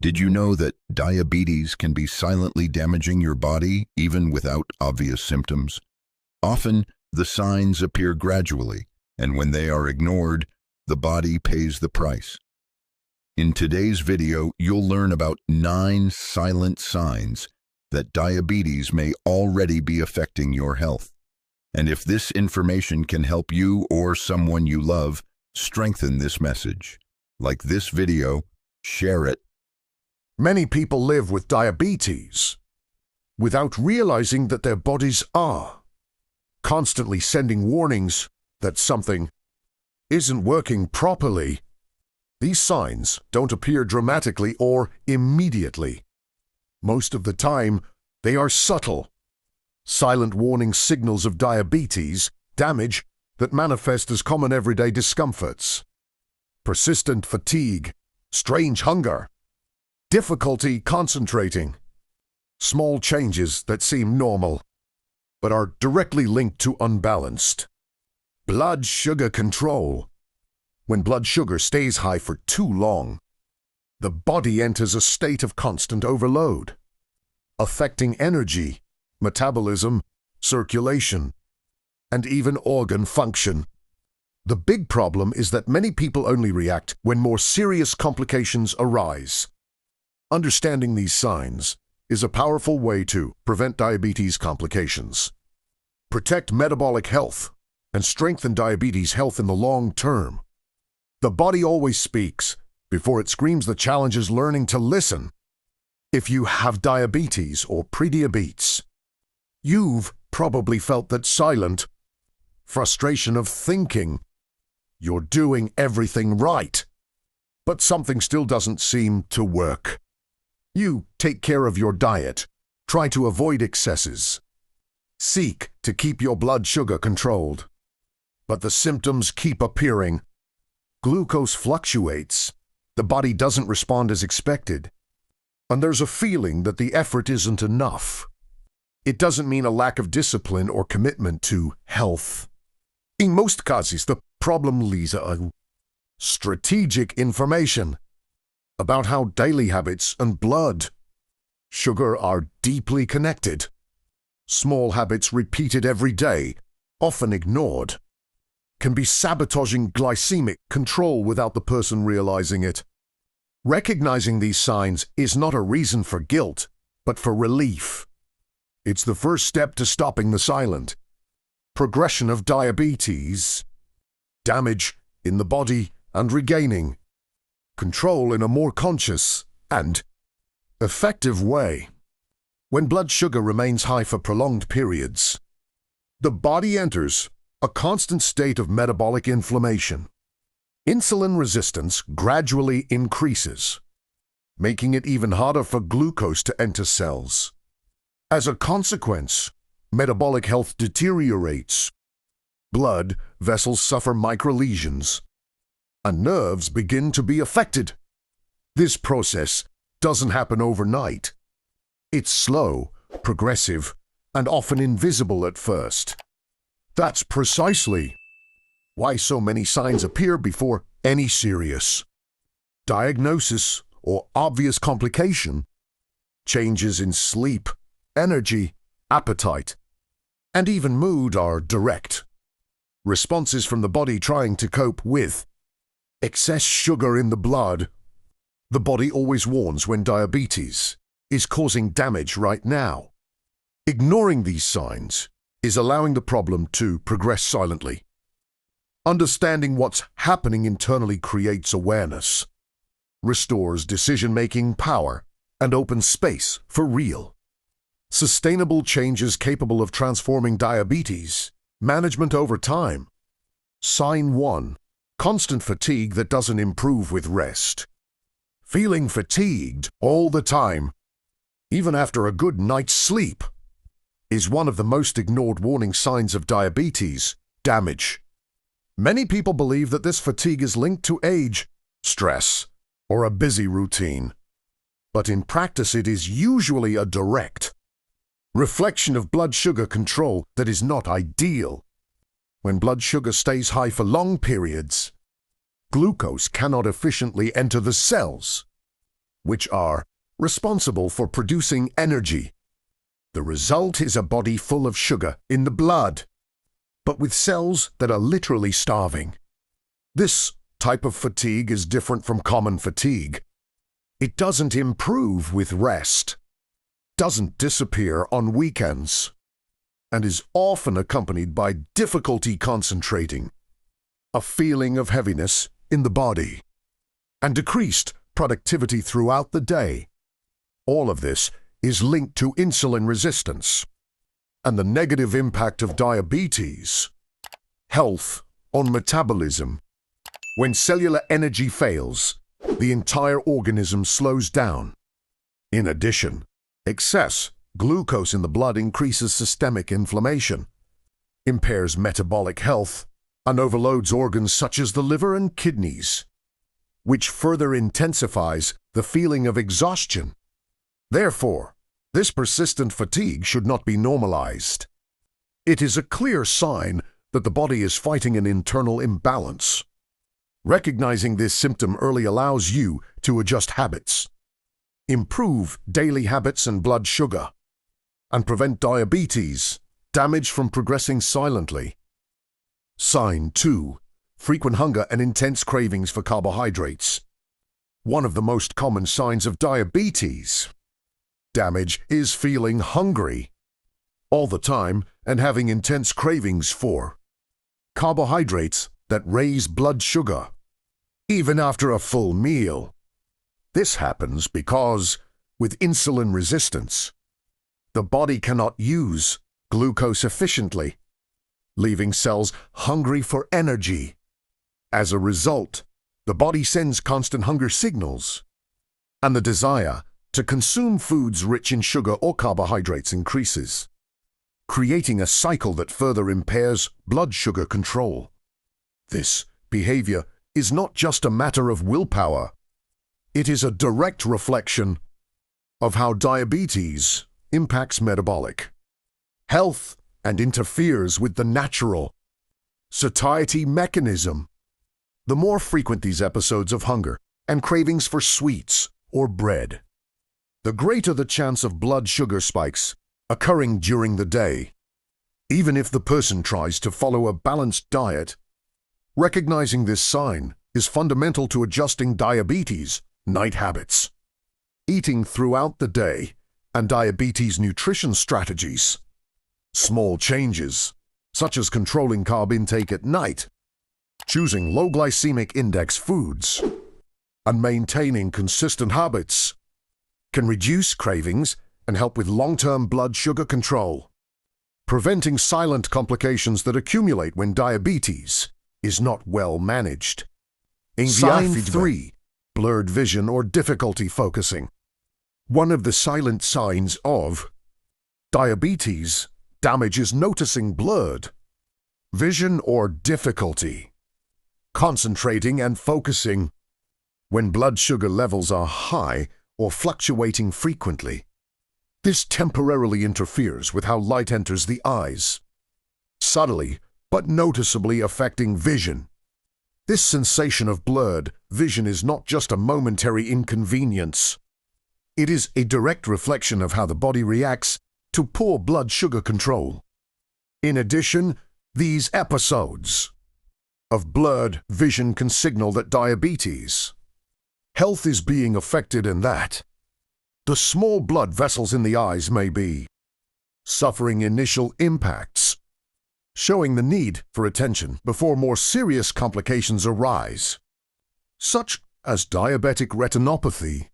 Did you know that diabetes can be silently damaging your body even without obvious symptoms? Often, the signs appear gradually, and when they are ignored, the body pays the price. In today's video, you'll learn about 9 silent signs that diabetes may already be affecting your health. And if this information can help you or someone you love strengthen this message, like this video, share it. Many people live with diabetes without realizing that their bodies are constantly sending warnings that something isn't working properly. These signs don't appear dramatically or immediately. Most of the time, they are subtle, silent warning signals of diabetes damage that manifest as common everyday discomforts. Persistent fatigue, strange hunger, difficulty concentrating, small changes that seem normal, but are directly linked to unbalanced blood sugar control. When blood sugar stays high for too long, the body enters a state of constant overload, affecting energy, metabolism, circulation, and even organ function. The big problem is that many people only react when more serious complications arise. Understanding these signs is a powerful way to prevent diabetes complications, protect metabolic health, and strengthen diabetes health in the long term. The body always speaks before it screams. The challenge is learning to listen. If you have diabetes or prediabetes, you've probably felt that silent frustration of thinking you're doing everything right, but something still doesn't seem to work. You take care of your diet, try to avoid excesses, seek to keep your blood sugar controlled, but the symptoms keep appearing. Glucose fluctuates, the body doesn't respond as expected, and there's a feeling that the effort isn't enough. It doesn't mean a lack of discipline or commitment to health. In most cases, the problem lies in strategic information about how daily habits and blood sugar are deeply connected. Small habits repeated every day, often ignored, can be sabotaging glycemic control without the person realizing it. Recognizing these signs is not a reason for guilt, but for relief. It's the first step to stopping the silent progression of diabetes, damage in the body, and regaining control in a more conscious and effective way. When blood sugar remains high for prolonged periods, the body enters a constant state of metabolic inflammation. Insulin resistance gradually increases, making it even harder for glucose to enter cells. As a consequence, metabolic health deteriorates. Blood vessels suffer microlesions, and nerves begin to be affected. This process doesn't happen overnight. It's slow, progressive, and often invisible at first. That's precisely why so many signs appear before any serious diagnosis or obvious complication. Changes in sleep, energy, appetite, and even mood are direct responses from the body trying to cope with excess sugar in the blood. The body always warns when diabetes is causing damage right now. Ignoring these signs is allowing the problem to progress silently. Understanding what's happening internally creates awareness, restores decision-making power, and opens space for real, sustainable changes capable of transforming diabetes management over time. Sign 1. Constant fatigue that doesn't improve with rest. Feeling fatigued all the time, even after a good night's sleep, is one of the most ignored warning signs of diabetes damage. Many people believe that this fatigue is linked to age, stress, or a busy routine. But in practice, it is usually a direct reflection of blood sugar control that is not ideal. When blood sugar stays high for long periods, glucose cannot efficiently enter the cells, which are responsible for producing energy. The result is a body full of sugar in the blood, but with cells that are literally starving. This type of fatigue is different from common fatigue. It doesn't improve with rest, doesn't disappear on weekends, and is often accompanied by difficulty concentrating, a feeling of heaviness in the body, and decreased productivity throughout the day. All of this is linked to insulin resistance and the negative impact of diabetes. Health on metabolism. When cellular energy fails, the entire organism slows down. In addition, excess glucose in the blood increases systemic inflammation, impairs metabolic health, and overloads organs such as the liver and kidneys, which further intensifies the feeling of exhaustion. Therefore, this persistent fatigue should not be normalized. It is a clear sign that the body is fighting an internal imbalance. Recognizing this symptom early allows you to adjust habits, improve daily habits and blood sugar, and prevent diabetes, damage from progressing silently. Sign 2. Frequent hunger and intense cravings for carbohydrates. One of the most common signs of diabetes damage is feeling hungry all the time and having intense cravings for carbohydrates that raise blood sugar, even after a full meal. This happens because, with insulin resistance, the body cannot use glucose efficiently, leaving cells hungry for energy. As a result, the body sends constant hunger signals, and the desire to consume foods rich in sugar or carbohydrates increases, creating a cycle that further impairs blood sugar control. This behavior is not just a matter of willpower. It is a direct reflection of how diabetes impacts metabolic health and interferes with the natural satiety mechanism. The more frequent these episodes of hunger and cravings for sweets or bread, the greater the chance of blood sugar spikes occurring during the day. Even if the person tries to follow a balanced diet, recognizing this sign is fundamental to adjusting diabetes night habits, eating throughout the day, and diabetes nutrition strategies. Small changes, such as controlling carb intake at night, choosing low glycemic index foods, and maintaining consistent habits, can reduce cravings and help with long-term blood sugar control, preventing silent complications that accumulate when diabetes is not well managed. Sign 3. Blurred vision or difficulty focusing. One of the silent signs of diabetes damage is noticing blurred vision or difficulty concentrating and focusing when blood sugar levels are high or fluctuating frequently. This temporarily interferes with how light enters the eyes, subtly but noticeably affecting vision. This sensation of blurred vision is not just a momentary inconvenience. It is a direct reflection of how the body reacts to poor blood sugar control. In addition, these episodes of blurred vision can signal that diabetes health is being affected and that the small blood vessels in the eyes may be suffering initial impacts, showing the need for attention before more serious complications arise, such as diabetic retinopathy.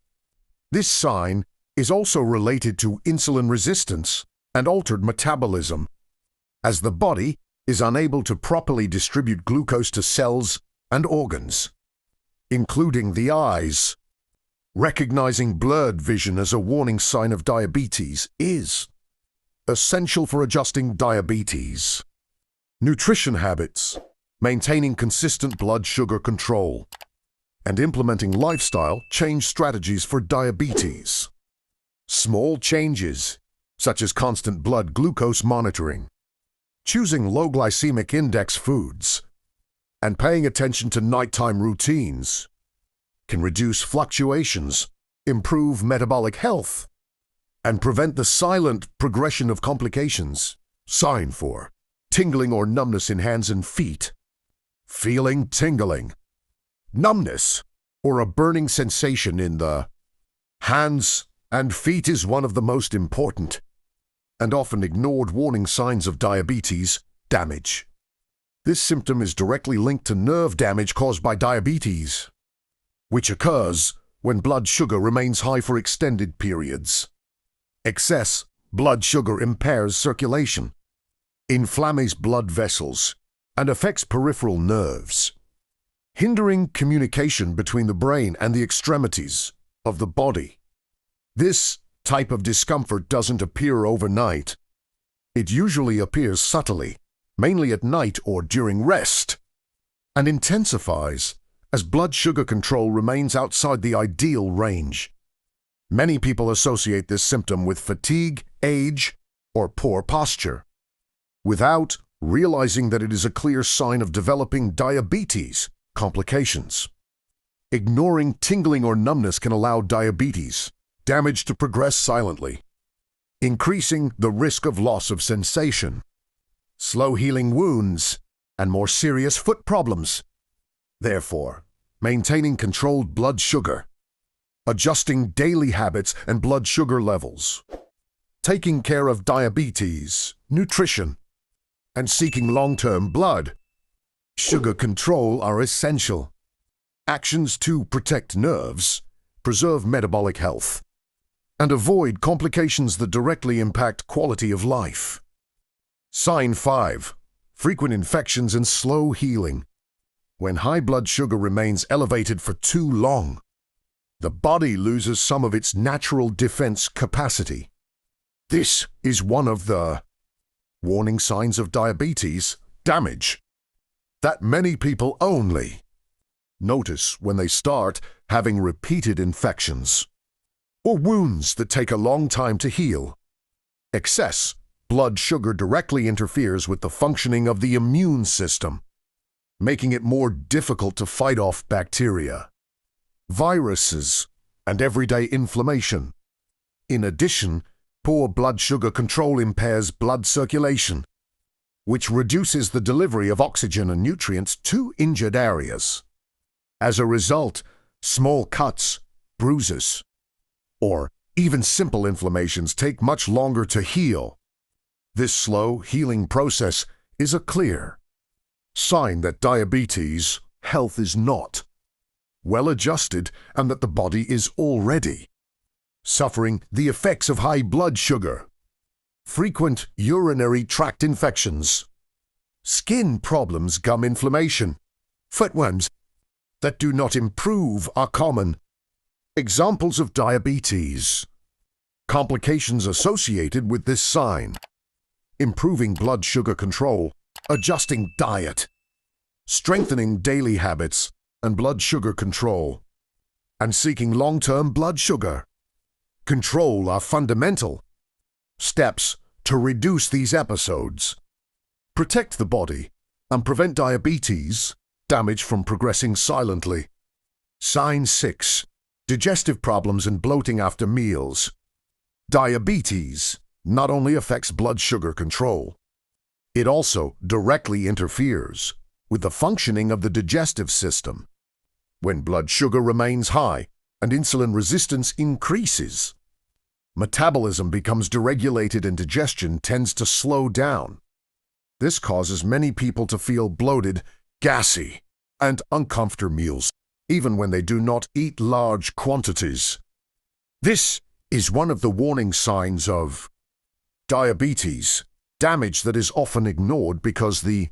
This sign is also related to insulin resistance and altered metabolism, as the body is unable to properly distribute glucose to cells and organs, including the eyes. Recognizing blurred vision as a warning sign of diabetes is essential for adjusting diabetes nutrition habits, maintaining consistent blood sugar control, and implementing lifestyle change strategies for diabetes. Small changes, such as constant blood glucose monitoring, choosing low glycemic index foods, and paying attention to nighttime routines, can reduce fluctuations improve metabolic health, and prevent the silent progression of complications. Sign 4. Tingling or numbness in hands and feet. Feeling tingling, numbness, or a burning sensation in the hands and feet is one of the most important and often ignored warning signs of diabetes damage. This symptom is directly linked to nerve damage caused by diabetes, which occurs when blood sugar remains high for extended periods. Excess blood sugar impairs circulation, inflames blood vessels, and affects peripheral nerves, hindering communication between the brain and the extremities of the body. This type of discomfort doesn't appear overnight. It usually appears subtly, mainly at night or during rest, and intensifies as blood sugar control remains outside the ideal range. Many people associate this symptom with fatigue, age, or poor posture, without realizing that it is a clear sign of developing diabetes complications. Ignoring tingling or numbness can allow diabetes damage to progress silently, increasing the risk of loss of sensation, slow healing wounds, and more serious foot problems. Therefore, maintaining controlled blood sugar, adjusting daily habits and blood sugar levels, taking care of diabetes, nutrition, and seeking long-term blood sugar control are essential. Actions to protect nerves, preserve metabolic health, and avoid complications that directly impact quality of life. Sign 5. Frequent infections and slow healing. When high blood sugar remains elevated for too long, the body loses some of its natural defense capacity. This is one of the warning signs of diabetes damage that many people only notice when they start having repeated infections or wounds that take a long time to heal. Excess blood sugar directly interferes with the functioning of the immune system, making it more difficult to fight off bacteria, viruses, and everyday inflammation. In addition, poor blood sugar control impairs blood circulation, which reduces the delivery of oxygen and nutrients to injured areas. As a result, small cuts, bruises, or even simple inflammations take much longer to heal. This slow healing process is a clear sign that diabetes health is not well adjusted and that the body is already suffering the effects of high blood sugar. Frequent urinary tract infections, skin problems, gum inflammation, footworms that do not improve are common examples of diabetes. Complications associated with this sign: improving blood sugar control, adjusting diet, strengthening daily habits and blood sugar control, and seeking long-term blood sugar control are fundamental steps to reduce these episodes, protect the body, and prevent diabetes damage from progressing silently. Sign 6. Digestive problems and bloating after meals. Diabetes not only affects blood sugar control, it also directly interferes with the functioning of the digestive system. When blood sugar remains high and insulin resistance increases, metabolism becomes deregulated and digestion tends to slow down. This causes many people to feel bloated, gassy, and uncomfortable meals, even when they do not eat large quantities. This is one of the warning signs of diabetes damage that is often ignored because the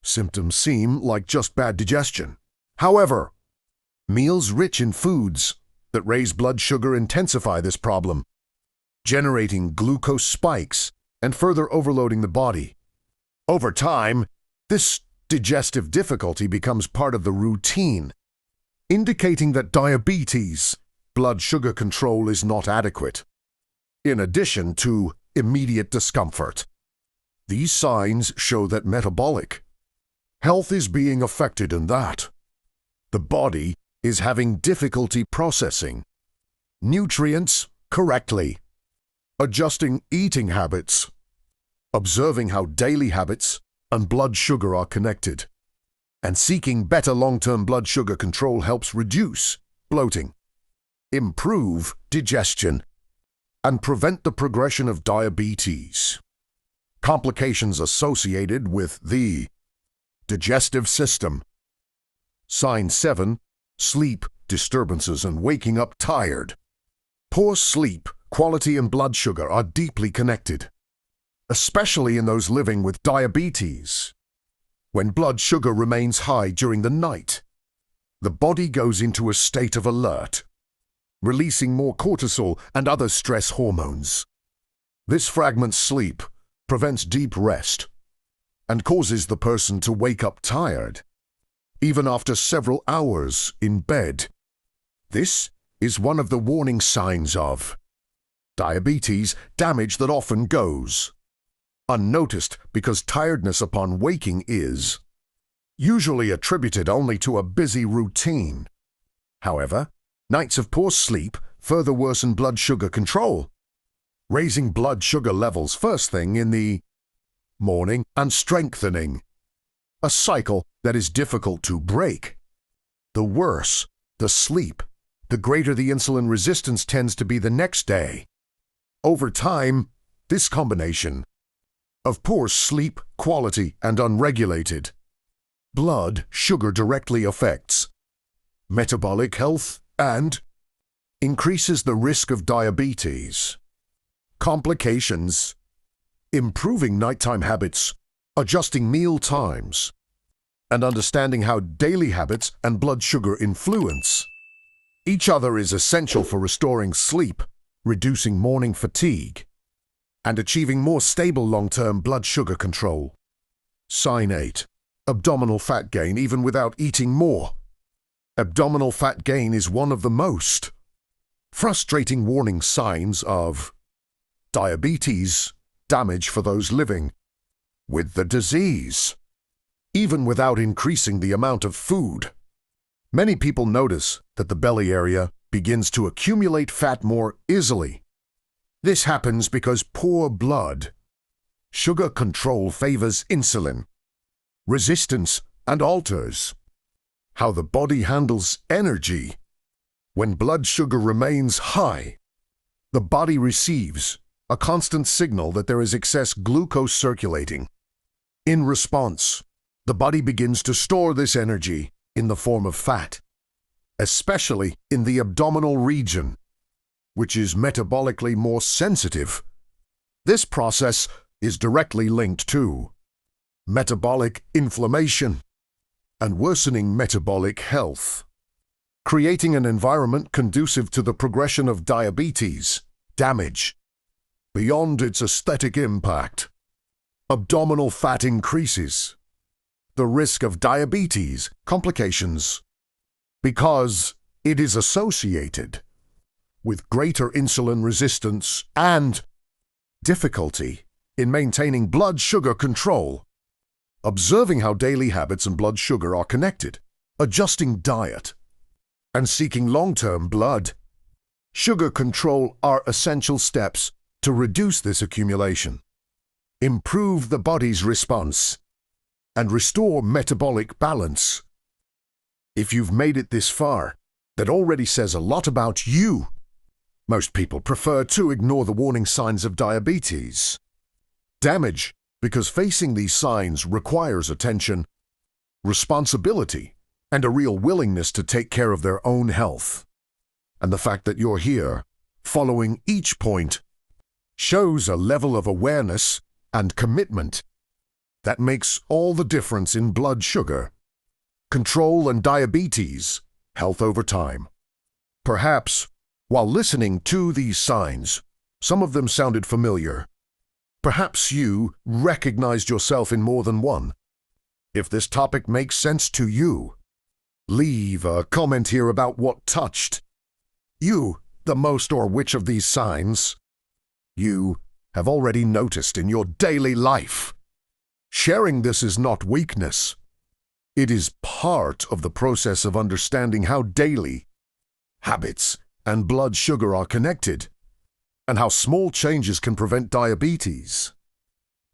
symptoms seem like just bad digestion. However, meals rich in foods that raise blood sugar intensify this problem, generating glucose spikes and further overloading the body. Over time, this digestive difficulty becomes part of the routine, indicating that diabetes blood sugar control is not adequate. In addition to immediate discomfort, these signs show that metabolic health is being affected and that the body is having difficulty processing nutrients correctly, adjusting eating habits, observing how daily habits and blood sugar are connected, and seeking better long-term blood sugar control helps reduce bloating, improve digestion, and prevent the progression of diabetes. Complications associated with the digestive system. Sign 7. Sleep disturbances and waking up tired. Poor sleep quality and blood sugar are deeply connected, especially in those living with diabetes. When blood sugar remains high during the night, the body goes into a state of alert, releasing more cortisol and other stress hormones. This fragments sleep, prevents deep rest, and causes the person to wake up tired, even after several hours in bed. This is one of the warning signs of diabetes, damage that often goes unnoticed because tiredness upon waking is usually attributed only to a busy routine. However, nights of poor sleep further worsen blood sugar control, raising blood sugar levels first thing in the morning and strengthening a cycle that is difficult to break. The worse the sleep, the greater the insulin resistance tends to be the next day. Over time, this combination of poor sleep quality and unregulated blood sugar directly affects metabolic health and increases the risk of diabetes. Complications: improving nighttime habits, adjusting meal times, and understanding how daily habits and blood sugar influence each other is essential for restoring sleep, reducing morning fatigue, and achieving more stable long-term blood sugar control. Sign 8. Abdominal fat gain even without eating more. Abdominal fat gain is one of the most frustrating warning signs of diabetes, damage for those living with the disease. Even without increasing the amount of food, many people notice that the belly area begins to accumulate fat more easily. This happens because poor blood sugar control favors insulin resistance and alters how the body handles energy. When blood sugar remains high, the body receives a constant signal that there is excess glucose circulating. In response, the body begins to store this energy in the form of fat, especially in the abdominal region, which is metabolically more sensitive. This process is directly linked to metabolic inflammation and worsening metabolic health, creating an environment conducive to the progression of diabetes. Damage beyond its aesthetic impact. Abdominal fat increases the risk of diabetes complications because it is associated with greater insulin resistance and difficulty in maintaining blood sugar control. Observing how daily habits and blood sugar are connected, adjusting diet, and seeking long-term blood sugar control are essential steps to reduce this accumulation, improve the body's response, and restore metabolic balance. If you've made it this far, that already says a lot about you. Most people prefer to ignore the warning signs of diabetes. Damage, because facing these signs requires attention, responsibility, and a real willingness to take care of their own health. And the fact that you're here, following each point, shows a level of awareness and commitment that makes all the difference in blood sugar control and diabetes health over time. Perhaps, while listening to these signs, some of them sounded familiar. Perhaps you recognized yourself in more than one. If this topic makes sense to you, leave a comment here about what touched you the most, or which of these signs you have already noticed in your daily life. Sharing this is not weakness. It is part of the process of understanding how daily habits and blood sugar are connected, and how small changes can prevent diabetes.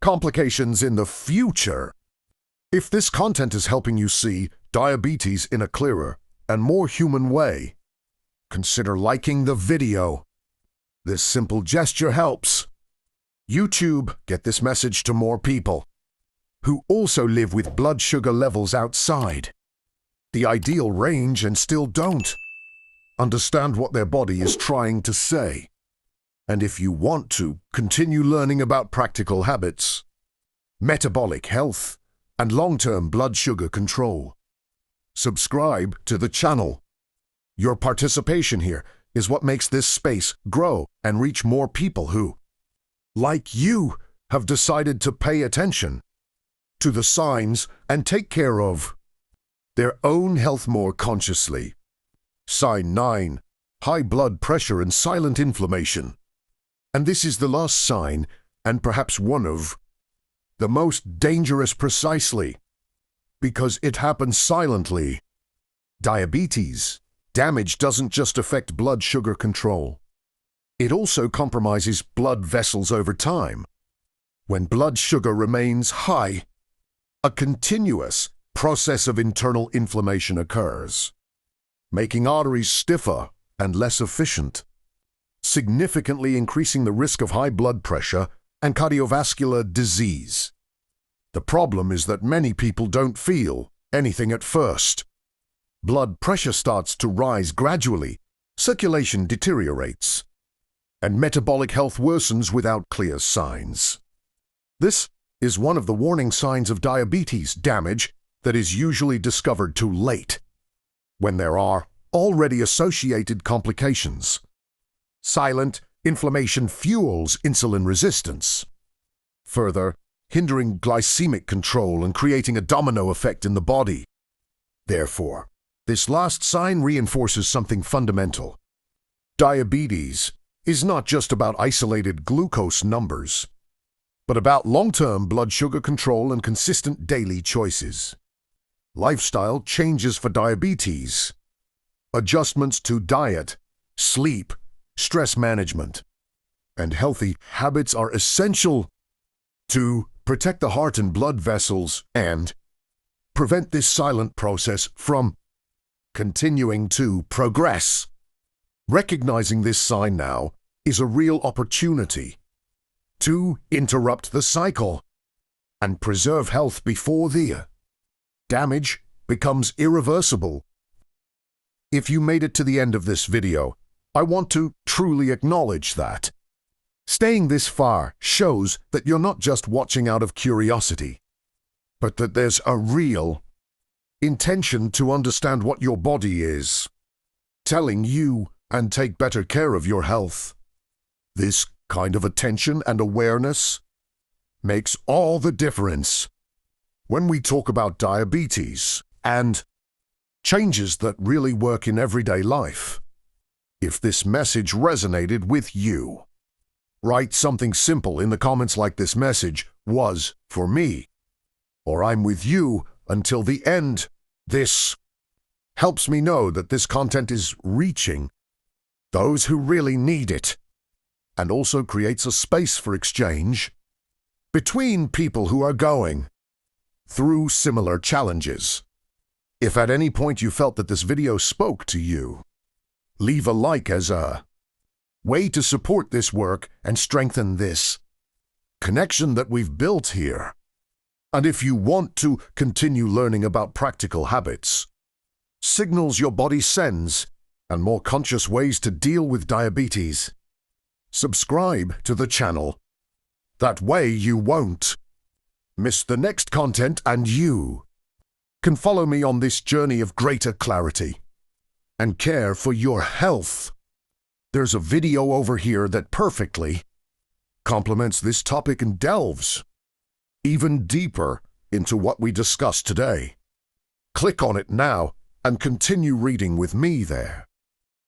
Complications in the future. If this content is helping you see diabetes in a clearer and more human way, consider liking the video. This simple gesture helps. YouTube, get this message to more people who also live with blood sugar levels outside the ideal range and still don't understand what their body is trying to say. And if you want to continue learning about practical habits, metabolic health, and long-term blood sugar control, subscribe to the channel. Your participation here is what makes this space grow and reach more people who, like you, have decided to pay attention to the signs and take care of their own health more consciously. Sign 9, high blood pressure and silent inflammation. And this is the last sign, and perhaps one of the most dangerous precisely, because it happens silently. Diabetes damage doesn't just affect blood sugar control. It also compromises blood vessels over time. When blood sugar remains high, a continuous process of internal inflammation occurs, making arteries stiffer and less efficient, significantly increasing the risk of high blood pressure and cardiovascular disease. The problem is that many people don't feel anything at first. Blood pressure starts to rise gradually, circulation deteriorates, and metabolic health worsens without clear signs. This is one of the warning signs of diabetes damage that is usually discovered too late, when there are already associated complications. Silent inflammation fuels insulin resistance, further hindering glycemic control and creating a domino effect in the body. Therefore, this last sign reinforces something fundamental. Diabetes is not just about isolated glucose numbers, but about long-term blood sugar control and consistent daily choices. Lifestyle changes for diabetes, adjustments to diet, sleep, stress management, and healthy habits are essential to protect the heart and blood vessels and prevent this silent process from continuing to progress. Recognizing this sign now is a real opportunity to interrupt the cycle and preserve health before the damage becomes irreversible. If you made it to the end of this video, I want to truly acknowledge that. Staying this far shows that you're not just watching out of curiosity, but that there's a real intention to understand what your body is telling you and take better care of your health. This kind of attention and awareness makes all the difference when we talk about diabetes and changes that really work in everyday life. If this message resonated with you, write something simple in the comments like "This message was for me," or "I'm with you until the end." This helps me know that this content is reaching those who really need it, and also creates a space for exchange between people who are going through similar challenges. If at any point you felt that this video spoke to you, leave a like as a way to support this work and strengthen this connection that we've built here. And if you want to continue learning about practical habits, signals your body sends, and more conscious ways to deal with diabetes, subscribe to the channel. That way you won't miss the next content, and you can follow me on this journey of greater clarity and care for your health. There's a video over here that perfectly complements this topic and delves even deeper into what we discussed today. Click on it now and continue reading with me there.